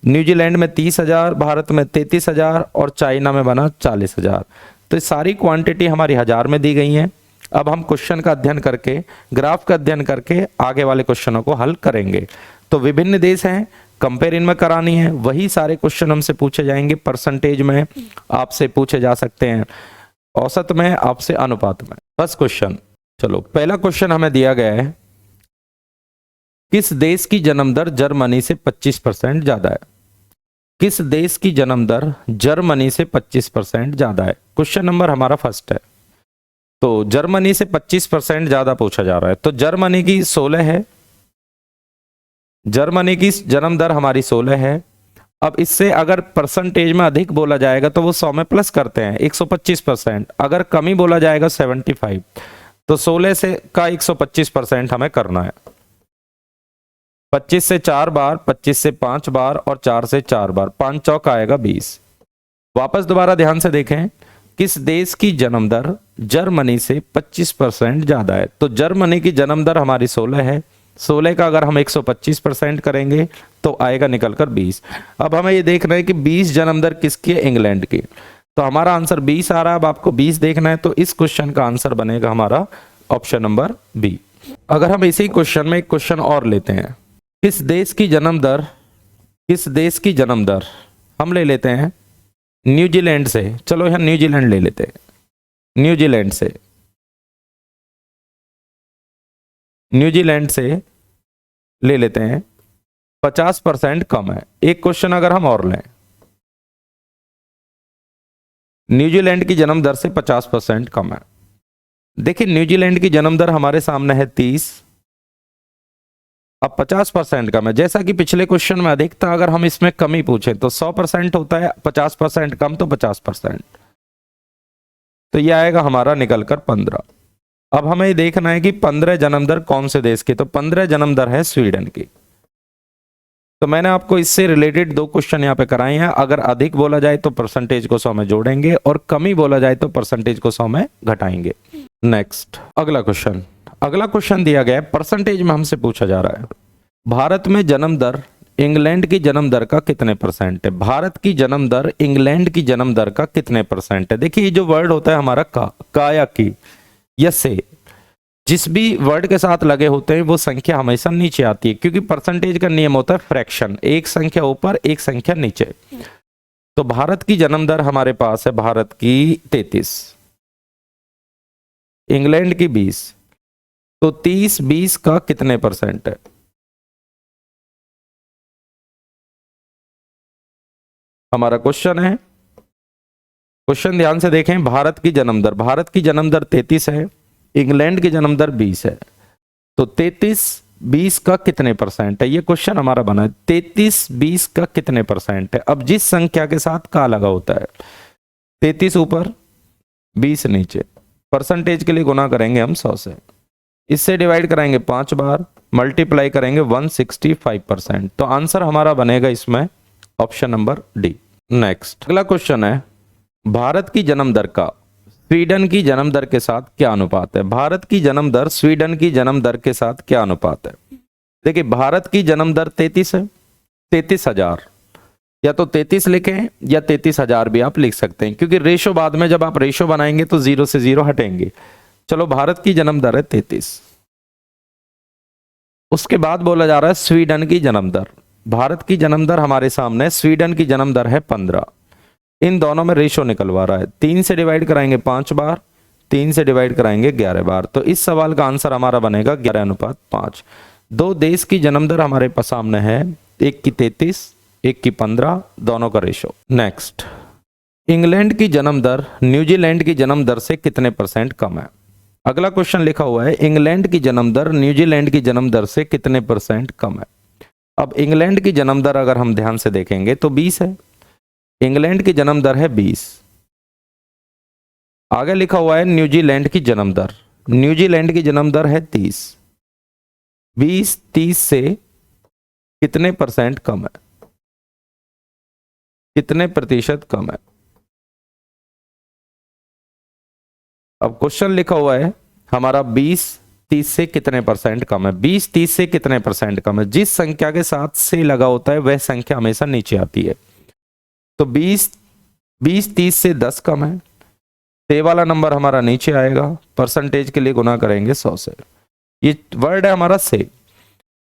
न्यूजीलैंड में 30,000, भारत में 33,000 और चाइना में बना 40,000। तो ये सारी क्वांटिटी हमारी हजार में दी गई हैं। अब हम क्वेश्चन का अध्ययन करके, ग्राफ का अध्ययन करके आगे वाले क्वेश्चनों को हल करेंगे। तो विभिन्न देश हैं, कंपेयर इनमें करानी है, वही सारे क्वेश्चन हमसे पूछे जाएंगे। परसेंटेज में आपसे पूछे जा सकते हैं, औसत में, आपसे अनुपात में। फर्स्ट क्वेश्चन, चलो पहला क्वेश्चन हमें दिया गया है, किस देश की जन्म दर जर्मनी से 25% ज्यादा है? किस देश की जन्म दर जर्मनी से 25% ज्यादा है? क्वेश्चन नंबर हमारा फर्स्ट है। तो जर्मनी से 25% ज्यादा पूछा जा रहा है। तो जर्मनी की 16 है, जर्मनी की जन्म दर हमारी 16 है। अब इससे अगर परसेंटेज में अधिक बोला जाएगा तो वो 100 में प्लस करते हैं 125%, अगर कम ही बोला जाएगा 75, तो 16 से का 125% हमें करना है। 25 से 4 बार, 25 से 5 बार और 4 से 4 बार, 5 चौक आएगा 20। वापस दोबारा ध्यान से देखें, किस देश की जन्म दर जर्मनी से 25% ज्यादा है? तो जर्मनी की जन्म दर हमारी 16 है, 16 का अगर हम 125% करेंगे तो आएगा निकलकर 20। अब हमें ये देखना है कि 20 जन्म दर किसकी है? इंग्लैंड की। तो हमारा आंसर 20 आ रहा है। अब आपको 20 देखना है, तो इस क्वेश्चन का आंसर बनेगा हमारा ऑप्शन नंबर बी। अगर हम इसी क्वेश्चन में एक क्वेश्चन और लेते हैं, किस देश की जन्म दर, किस देश की जन्म दर, हम ले लेते हैं न्यूजीलैंड से। चलो यहां न्यूजीलैंड ले लेते हैं, न्यूजीलैंड से, न्यूजीलैंड से ले लेते हैं, 50% कम है। एक क्वेश्चन अगर हम और लें, न्यूजीलैंड की जन्म दर से 50% कम है। देखिए न्यूजीलैंड की जन्म दर हमारे सामने है 30, अब 50% कम है। जैसा कि पिछले क्वेश्चन में अधिक था, अगर हम इसमें कमी पूछें तो 100% होता है, 50% कम तो 50%, तो यह आएगा हमारा निकलकर 15। अब हमें देखना है कि 15 जन्म दर कौन से देश की? तो 15 जन्म दर है स्वीडन की। तो मैंने आपको इससे रिलेटेड 2 क्वेश्चन यहाँ पे कराए हैं। अगर अधिक बोला जाए तो परसेंटेज को 100 में जोड़ेंगे, और कमी बोला जाए तो परसेंटेज को 100 में घटाएंगे। नेक्स्ट, अगला क्वेश्चन। अगला क्वेश्चन दिया गया है, परसेंटेज में हमसे पूछा जा रहा है, भारत में जन्म दर इंग्लैंड की जन्म दर का कितने % है? भारत की जन्म दर इंग्लैंड की जन्म दर का कितने % है? देखिए ये जो वर्ड होता है हमारा का या की या से, जिस भी वर्ड के साथ लगे होते हैं वो संख्या हमेशा नीचे आती है, क्योंकि परसेंटेज का नियम होता है फ्रैक्शन, एक संख्या ऊपर एक संख्या नीचे। तो भारत की जन्म दर हमारे पास है, भारत की 33, इंग्लैंड की 20, तो 30-20 का कितने % है? हमारा क्वेश्चन है, क्वेश्चन ध्यान से देखें, भारत की जन्म दर 33 है, इंग्लैंड की जन्म दर 20 है, तो 33 20 का कितने परसेंट है, ये क्वेश्चन हमारा बना है। 33 20 का कितने परसेंट है। अब जिस संख्या के साथ का लगा होता है, 33 ऊपर 20 नीचे, परसेंटेज के लिए गुना करेंगे हम 100 से, इससे डिवाइड कराएंगे 5 बार, मल्टीप्लाई करेंगे 165%। तो आंसर हमारा बनेगा इसमें ऑप्शन नंबर डी। नेक्स्ट अगला क्वेश्चन है, भारत की जन्म दर का स्वीडन की जन्म दर के साथ क्या अनुपात है। भारत की जन्म दर स्वीडन की जन्म दर के साथ क्या अनुपात है। देखिए भारत की जन्म दर 33 है, 33,000, या तो 33 लिखें या 33,000 भी आप लिख सकते हैं, क्योंकि रेशो बाद में जब आप रेशो बनाएंगे तो 0 से 0 हटेंगे। चलो भारत की जन्म दर है 33। उसके बाद बोला जा रहा है स्वीडन की जन्म दर। भारत की जन्म दर हमारे सामने, स्वीडन की जन्म दर है 15। इन दोनों में रेशो निकलवा रहा है, 3 से डिवाइड कराएंगे 5 बार, 3 से डिवाइड कराएंगे 11 बार। तो इस सवाल का आंसर हमारा बनेगा 11:5। दो देश की जन्म दर हमारे पास सामने है, एक की 33 एक की 15, दोनों का रेशो। नेक्स्ट, इंग्लैंड की जन्म दर न्यूजीलैंड की जन्म दर से कितने परसेंट कम है। अगला क्वेश्चन लिखा हुआ है, इंग्लैंड की जन्म दर न्यूजीलैंड की जन्म दर से कितने परसेंट कम है। अब इंग्लैंड की जन्म दर अगर हम ध्यान से देखेंगे तो 20 है, इंग्लैंड की जन्म दर है 20। आगे लिखा हुआ है न्यूजीलैंड की जन्म दर, न्यूजीलैंड की जन्म दर है 30। 20 30 से कितने परसेंट कम है, कितने प्रतिशत कम है। अब क्वेश्चन लिखा हुआ है हमारा 20 30 से कितने परसेंट कम है। 20 30 से कितने परसेंट कम है, जिस संख्या के साथ से लगा होता है वह संख्या हमेशा नीचे आती है। तो 20 30 से 10 कम है, से वाला नंबर हमारा नीचे आएगा, परसेंटेज के लिए गुना करेंगे 100 से। ये वर्ड है हमारा से,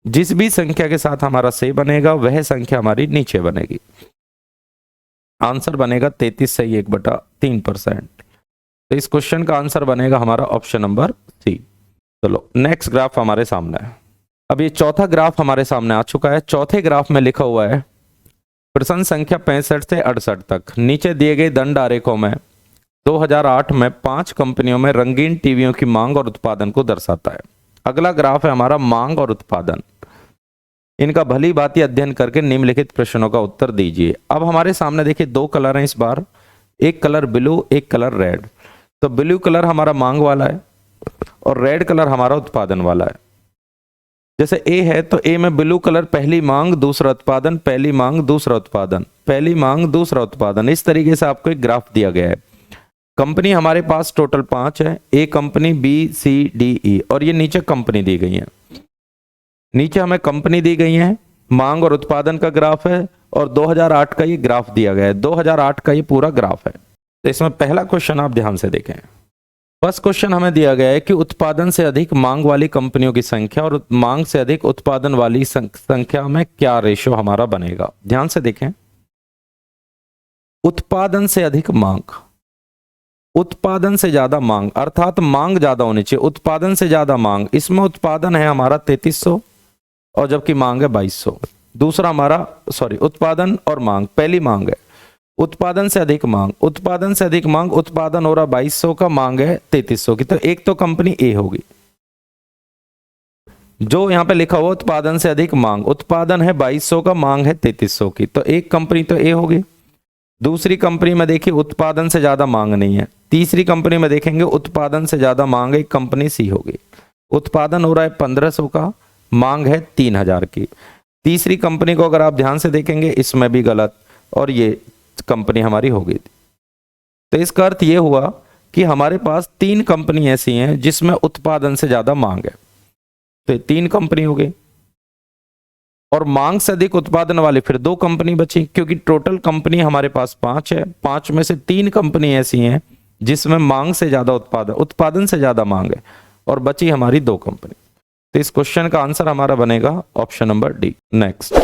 जिस भी संख्या के साथ हमारा से बनेगा वह संख्या हमारी नीचे बनेगी। आंसर बनेगा 33 से 1/3%। तो इस क्वेश्चन का आंसर बनेगा हमारा ऑप्शन नंबर सी। चलो नेक्स्ट ग्राफ हमारे सामने है। अब ये चौथा ग्राफ हमारे सामने आ चुका है। चौथे ग्राफ में लिखा हुआ है प्रश्न संख्या 65 से 68 तक नीचे दिए गए दंड आरेखों में 2008 में 5 कंपनियों में रंगीन टीवियों की मांग और उत्पादन को दर्शाता है। अगला ग्राफ है हमारा मांग और उत्पादन। इनका भली भांति अध्ययन करके निम्नलिखित प्रश्नों का उत्तर दीजिए। अब हमारे सामने देखिए 2 कलर हैं इस बार, एक कलर ब्लू एक कलर रेड। तो ब्लू कलर हमारा मांग वाला है और रेड कलर हमारा उत्पादन वाला है। जैसे ए है तो ए में ब्लू कलर पहली मांग दूसरा उत्पादन, पहली मांग दूसरा उत्पादन, पहली मांग दूसरा उत्पादन। इस तरीके से आपको एक ग्राफ दिया गया है। कंपनी हमारे पास टोटल 5 है, A company B C D E, और ये नीचे कंपनी दी गई है। नीचे हमें कंपनी दी गई है, मांग और उत्पादन का ग्राफ है, और 2008 का ये ग्राफ दिया गया है। 2008 का ये पूरा ग्राफ है। तो इसमें पहला क्वेश्चन आप ध्यान से देखें। फर्स्ट क्वेश्चन हमें दिया गया है कि उत्पादन से अधिक मांग वाली कंपनियों की संख्या और मांग से अधिक उत्पादन वाली संख्या में क्या रेशो हमारा बनेगा। ध्यान से देखें, उत्पादन से अधिक मांग, उत्पादन से ज्यादा मांग, अर्थात मांग ज्यादा होनी चाहिए, उत्पादन से ज्यादा मांग। इसमें उत्पादन है हमारा 3300 और जबकि मांग है 2200। दूसरा हमारा उत्पादन और मांग, पहली मांग है, उत्पादन से अधिक मांग, उत्पादन से अधिक मांग, उत्पादन हो रहा 2200 का, मांग है 3300 की। तो एक तो कंपनी ए होगी जो यहां पे लिखा हुआ उत्पादन से अधिक मांग, उत्पादन है 2200 का, मांग है 3300 की, तो एक कंपनी तो ए होगी। दूसरी कंपनी में देखिए उत्पादन से ज्यादा मांग नहीं है। तीसरी कंपनी में देखेंगे उत्पादन से ज्यादा मांग है, एक कंपनी सी होगी। उत्पादन हो रहा है 1500 का, मांग है 3000 की। तीसरी कंपनी को अगर आप ध्यान से देखेंगे इसमें भी गलत, और ये कंपनी हमारी होगी। तो इसका अर्थ ये हुआ कि हमारे पास 3 कंपनी ऐसी हैं जिसमें उत्पादन से ज्यादा मांग है। तो 3 कंपनी हो गई, और मांग से अधिक उत्पादन वाले फिर 2 कंपनी बची, क्योंकि टोटल कंपनी हमारे पास 5 है। 5 में से 3 कंपनी ऐसी हैं जिसमें मांग से ज्यादा उत्पादन से ज्यादा मांग है, और बची हमारी 2 कंपनी। तो इस क्वेश्चन का आंसर हमारा बनेगा ऑप्शन नंबर डी। नेक्स्ट,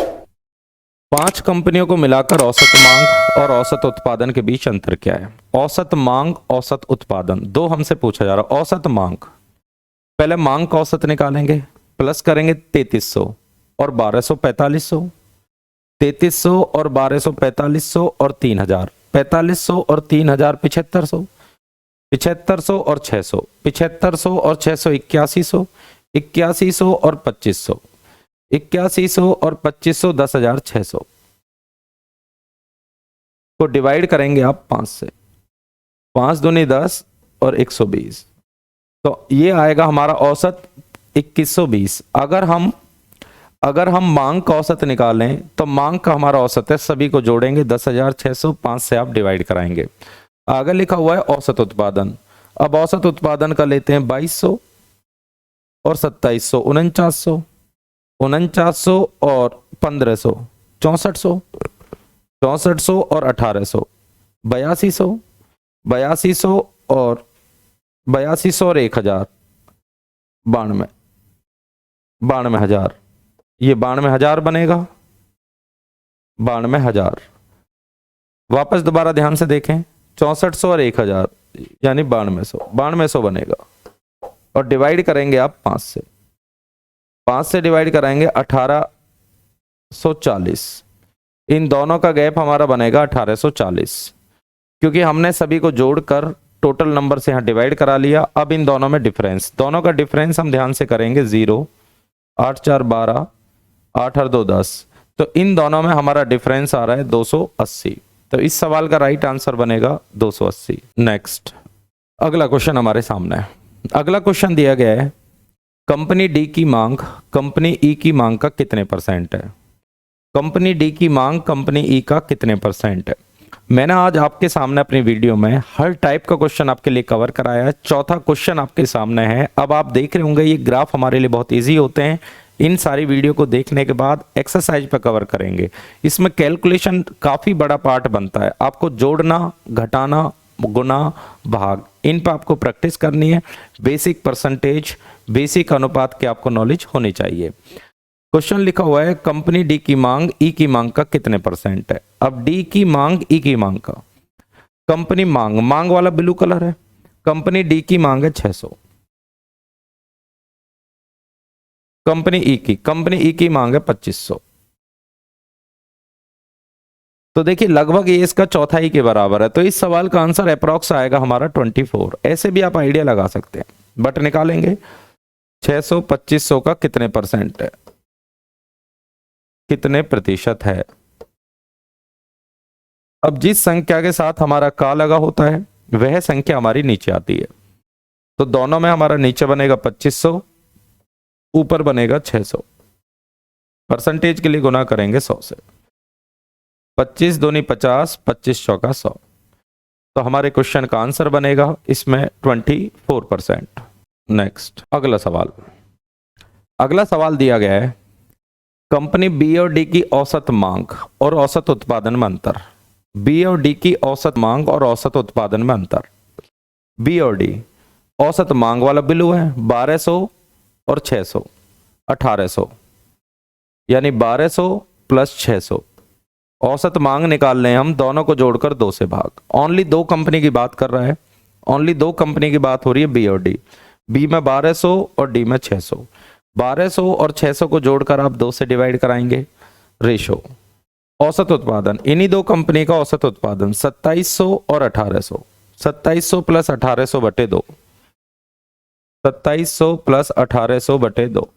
5 कंपनियों को मिलाकर औसत मांग और औसत उत्पादन के बीच अंतर क्या है। औसत मांग औसत उत्पादन, 2 हमसे पूछा जा रहा है। औसत मांग, पहले मांग का औसत निकालेंगे, प्लस करेंगे 3300 और 1200 4500, 3300 और 1200 4500 और 3000, 4500 और 3000 7500, 7500 और 600, 7500 और 600 8100, 8100 और 2500, 8100 और 2500 10,600 को डिवाइड करेंगे आप 5 से, 5 दूनी 10 और 120, तो ये आएगा हमारा औसत 2120। अगर हम मांग का औसत निकालें तो मांग का हमारा औसत है, सभी को जोड़ेंगे 10,600, 5 से आप डिवाइड कराएंगे। आगे लिखा हुआ है औसत उत्पादन। अब औसत उत्पादन का लेते हैं 2200 और 2700, 4900, 4900 और 1500, 6400, 6400 और 1800, 8200, 8200 और 8200 और 1000, 92, 92,000, ये 92,000 बनेगा, 92,000। वापस दोबारा ध्यान से देखें, 6400 और 1000 यानी 9200, 9200 बनेगा, और डिवाइड करेंगे आप 5 से, 5 से डिवाइड कराएंगे 1840, इन दोनों का गैप हमारा बनेगा 1840, क्योंकि हमने सभी को जोड़कर टोटल नंबर से यहाँ डिवाइड करा लिया। अब इन दोनों में डिफरेंस, दोनों का डिफरेंस हम ध्यान से करेंगे 0, 8 4 12, 8 और 2 10, तो इन दोनों में हमारा डिफरेंस आ रहा है 280, तो इस सवाल का राइट आंसर बनेगा 280। नेक्स्ट, अगला क्वेश्चन हमारे सामने है। अगला क्वेश्चन दिया गया है, कंपनी डी की मांग कंपनी ई की मांग का कितने परसेंट है। कंपनी डी की मांग कंपनी ई का कितने परसेंट है। मैंने आज आपके सामने अपनी वीडियो में हर टाइप का क्वेश्चन आपके लिए कवर कराया है। चौथा क्वेश्चन आपके सामने है। अब आप देख रहे होंगे ये ग्राफ हमारे लिए बहुत इजी होते हैं। इन सारी वीडियो को देखने के बाद एक्सरसाइज पर कवर करेंगे। इसमें कैलकुलेशन काफ़ी बड़ा पार्ट बनता है। आपको जोड़ना, घटाना, गुना, भाग, इन पर आपको प्रैक्टिस करनी है। बेसिक परसेंटेज, बेसिक अनुपात की आपको नॉलेज होनी चाहिए। क्वेश्चन लिखा हुआ है, कंपनी डी की मांग ई की मांग का कितने परसेंट है। अब डी की मांग ई की मांग का, कंपनी मांग, मांग वाला ब्लू कलर है, कंपनी डी की मांग है 600, कंपनी ई की मांग है 2500। तो देखिए लगभग ये इसका चौथाई के बराबर है, तो इस सवाल का आंसर अप्रॉक्स आएगा हमारा 24। ऐसे भी आप आइडिया लगा सकते हैं, बट निकालेंगे 600 2500 का कितने परसेंट है, कितने प्रतिशत है। अब जिस संख्या के साथ हमारा का लगा होता है वह संख्या हमारी नीचे आती है। तो दोनों में हमारा नीचे बनेगा 2500, ऊपर बनेगा 600। परसेंटेज के लिए गुना करेंगे 100 से, 25 दूनी 50, 25 चौका 100। तो हमारे क्वेश्चन का आंसर बनेगा इसमें 24%। नेक्स्ट, अगला सवाल। अगला सवाल दिया गया है, कंपनी बी और डी की औसत मांग और औसत उत्पादन में अंतर। बी और डी की औसत मांग और औसत उत्पादन में अंतर। बी और डी, औसत मांग वाला बिल्लू है 1200 और 600, 1800, यानी 1200 प्लस 600। औसत मांग निकाल लें हम, दोनों को जोड़कर 2 से भाग। ओनली 2 कंपनी की बात कर रहा है, ओनली 2 कंपनी की बात हो रही है, बी और डी। बी में 1200 और डी में 600। 1200 और 600 को जोड़कर आप 2 से डिवाइड कराएंगे। रेशो, औसत उत्पादन, इन्हीं 2 कंपनी का औसत उत्पादन 2700 और 1800। 2700 प्लस 1800 बटे 2, 2700 प्लस 1800 बटे 2।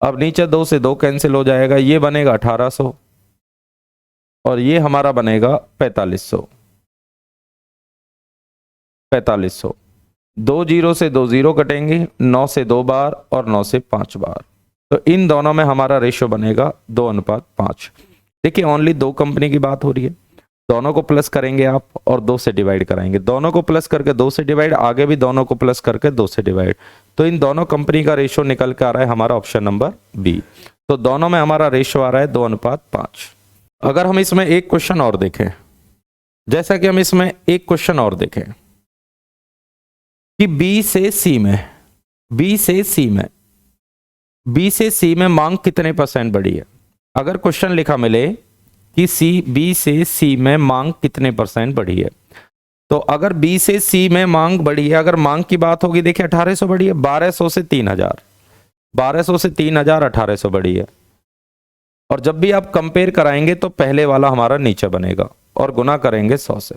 अब नीचे 2 से 2 कैंसिल हो जाएगा, ये बनेगा 1800 और ये हमारा बनेगा 4500। 4500, 2 0 से 2 0 कटेंगे, 9 से 2 बार और 9 से 5 बार। तो इन दोनों में हमारा रेशो बनेगा 2:5। देखिए ओनली 2 कंपनी की बात हो रही है, दोनों को प्लस करेंगे आप और 2 से डिवाइड कराएंगे। दोनों को प्लस करके 2 से डिवाइड, आगे भी दोनों को प्लस करके 2 से डिवाइड। तो इन दोनों कंपनी का रेशो निकल के आ रहा है हमारा ऑप्शन नंबर बी। तो दोनों में हमारा रेशो आ रहा है 2:5। अगर हम इसमें एक क्वेश्चन और देखें, जैसा कि हम इसमें एक क्वेश्चन और देखें कि बी से सी में मांग कितने परसेंट बढ़ी है। अगर क्वेश्चन लिखा मिले कि बी से सी में मांग कितने परसेंट बढ़ी है, तो अगर बी से सी में मांग बढ़ी है, अगर मांग की बात होगी, देखिए 1800 बढ़ी है, 1200 से 3000, 1200 से 3000, 1800 बढ़ी है। और जब भी आप कंपेयर कराएंगे तो पहले वाला हमारा नीचे बनेगा और गुना करेंगे 100 से।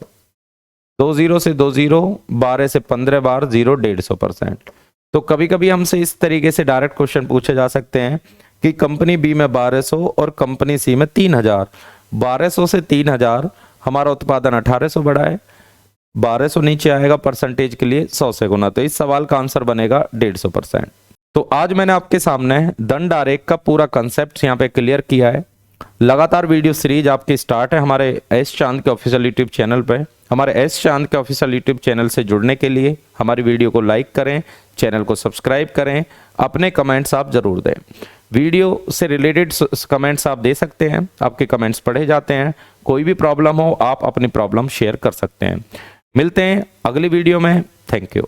2 0 से 2 0, 12 से 15 बार 0, 150%। तो कभी कभी हमसे इस तरीके से डायरेक्ट क्वेश्चन पूछे जा सकते हैं कि कंपनी बी में 1200 और कंपनी सी में 3000, 1200 से 3000 हमारा उत्पादन 1800 बढ़ा है, 1200 नीचे आएगा परसेंटेज के लिए 100 से गुना, तो इस सवाल का आंसर बनेगा 150%। तो आज मैंने आपके सामने दंड आरेख का पूरा कंसेप्ट यहाँ पे क्लियर किया है। लगातार वीडियो सीरीज आपकी स्टार्ट है हमारे एस चांद के ऑफिशियल यूट्यूब चैनल पे। हमारे एस चांद के ऑफिशियल यूट्यूब चैनल से जुड़ने के लिए हमारी वीडियो को लाइक करें, चैनल को सब्सक्राइब करें, अपने कमेंट्स आप जरूर दें। वीडियो से रिलेटेड कमेंट्स आप दे सकते हैं, आपके कमेंट्स पढ़े जाते हैं। कोई भी प्रॉब्लम हो आप अपनी प्रॉब्लम शेयर कर सकते हैं। मिलते हैं अगली वीडियो में। Thank you.